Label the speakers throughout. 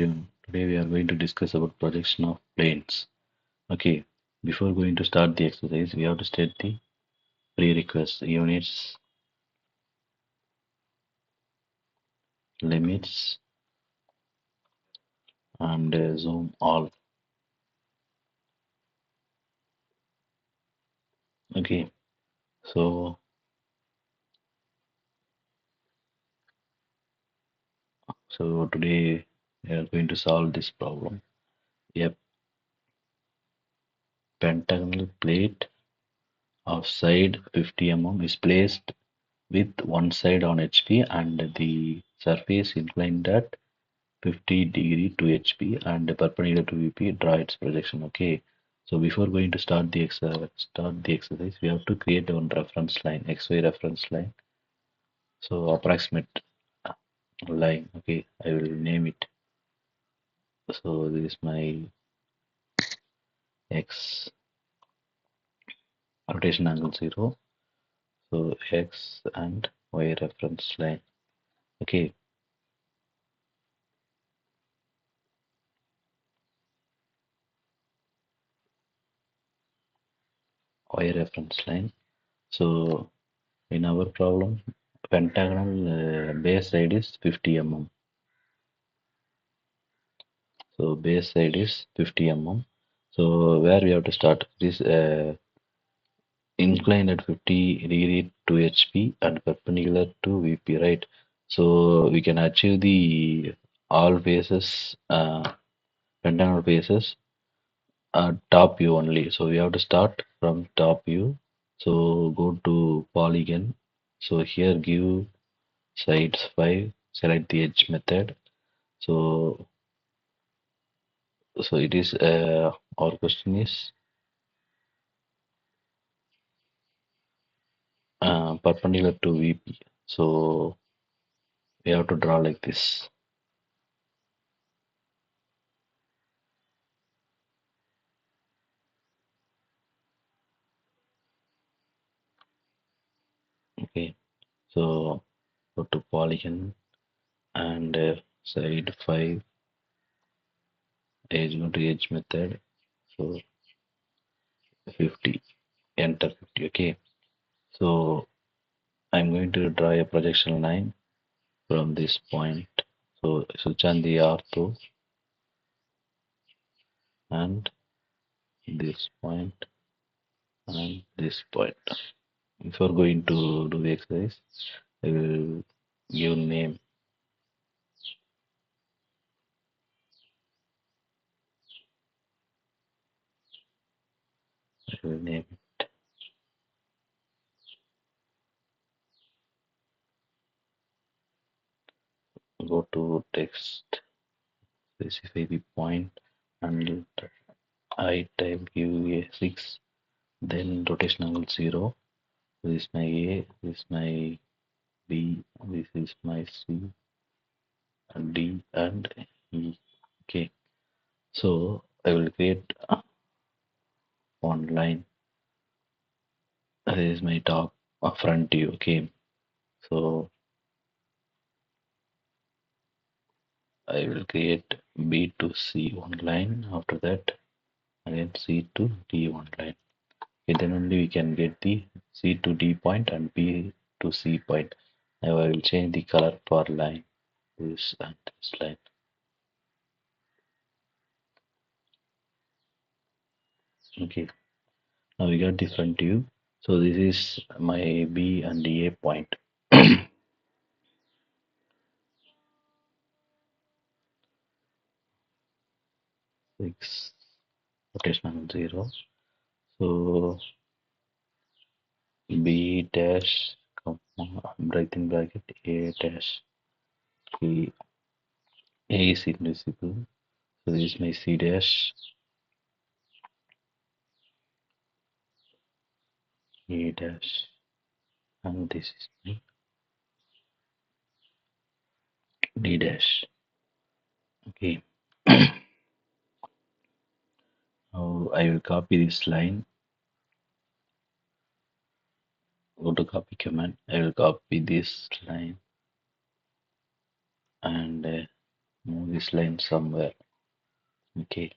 Speaker 1: everyone. Today we are going to discuss about projection of planes. Okay, before going to start the exercise, we have to state the prerequisites, units, limits, and zoom all. Okay, so today we are going to solve this problem. A pentagonal plate of side 50 mm is placed with one side on HP and the surface inclined at 50° to HP and perpendicular to VP, draw its projection. Okay. So before going to start the exercise, we have to create one reference line, XY reference line. So approximate line. Okay, I will name it. So this is my X rotation angle 0. So X and Y reference line. Okay, Y reference line. So in our problem, pentagonal base side is 50 mm. So base side is 50 mm. So where we have to start this incline at 50° to HP and perpendicular to VP, right? So we can achieve the all faces, pentagonal faces, top view only. So we have to start from top view. So go to polygon. So here give sides 5, select the edge method. So it is our question is perpendicular to VP. So we have to draw like this. Okay. So go to polygon and side 5 edge, go to edge method. So 50, enter 50. Okay. So I'm going to draw a projection line from this point. So switch on the ortho and this point and this point. Before going to do the exercise, I will give name. I will name go to text, specify the point and I type give a 6, then rotation angle 0. This is my A, this is my B, this is my C, and D and E. Okay, so I will create one line. This is my top front view. Okay, so I will create B to C one line. After that, again C to D one line. Okay, then only we can get the C to D point and B to C point. Now I will change the color for line. This and this line. Okay, now we got the front view. So this is my B and A point. 6 rotation 0. So B dash comma breaking bracket A dash. A is invisible. So this is my C dash, A dash, and this is my D dash. Okay. Now I will copy this line. Go to copy command. I will copy this line and move this line somewhere. Okay,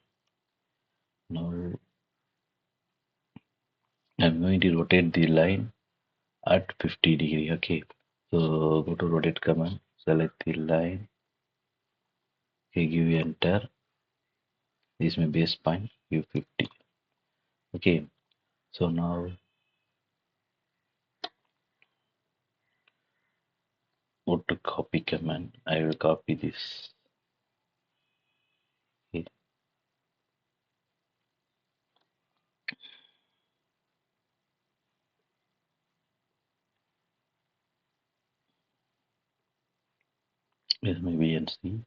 Speaker 1: now I'm going to rotate the line at 50 degree. Okay, so go to rotate command, select the line, okay, give enter. This is my base point, give 50. Okay, so now go to copy command. I will copy this. Okay, this is my B and C.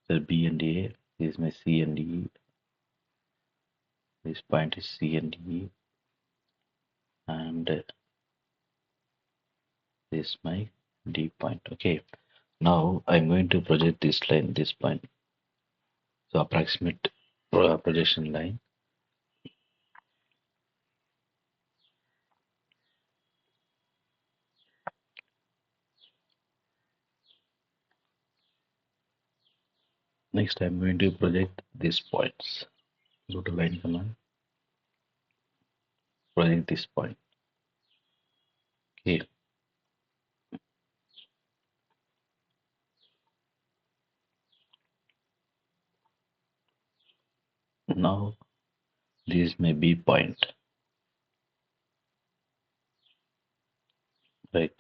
Speaker 1: So B and A. This is my C and E. This point is C and E, and this is my D point. Okay, now I'm going to project this line, this point. So approximate projection line. Next, I'm going to project these points. Go to line command, project this point. Okay, now this may be point, right?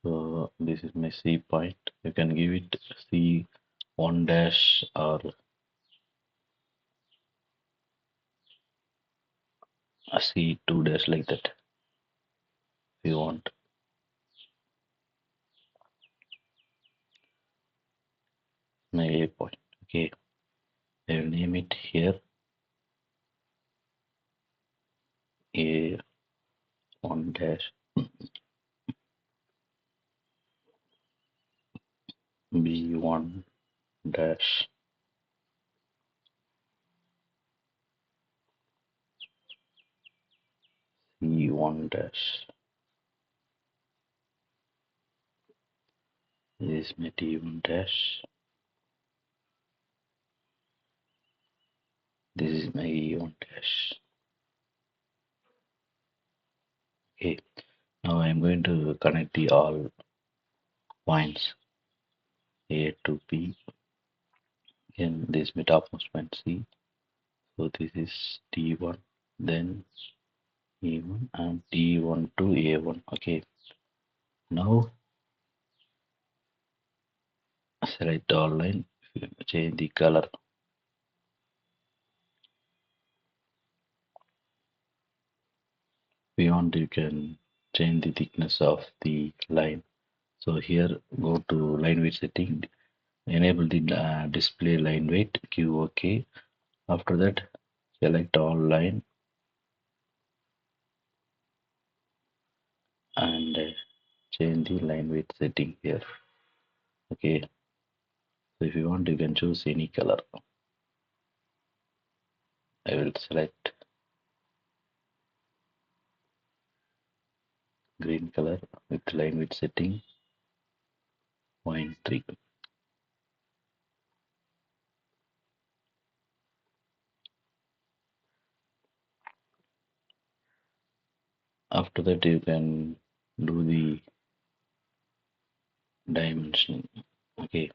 Speaker 1: So this is my C point. You can give it C1 dash or a C2 dash like that if you want. My A point. Okay, I will name it here A1 dash B1 dash C1 dash. This is my D1 dash. This is my E1 dash. Okay, now I am going to connect the all points A to B. Again, this is my topmost point C. So this is D1, then E1 and D1 to A1. Okay, now select all line, change the color. Beyond you can change the thickness of the line. So here go to line weight setting, enable the display line weight, give OK. After that select all line and change the line weight setting here. Okay, so if you want you can choose any color. I will select green color with line weight setting 0.3. After that you can do the dimensioning. Okay,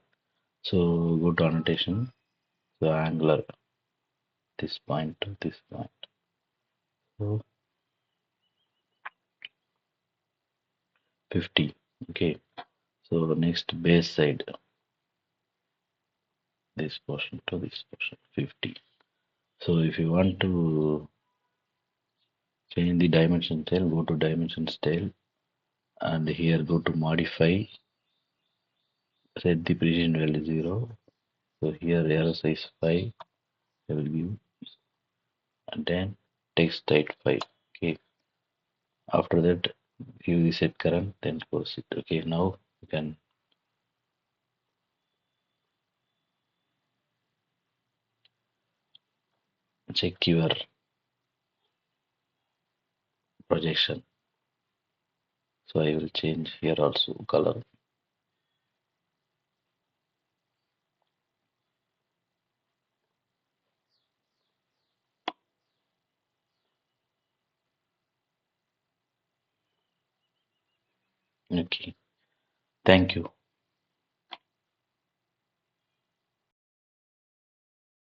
Speaker 1: so go to annotation, so angular, this point to this point. So 50. Okay, so next base side, this portion to this portion 50. So if you want to change the dimension style, go to dimension style and here go to modify, set the precision value 0. So here arrow size 5 I will give, and then text height 5. Okay, after that give the set current, then close it. Okay, now you can check your projection. So I will change here also color. Okay. Thank you.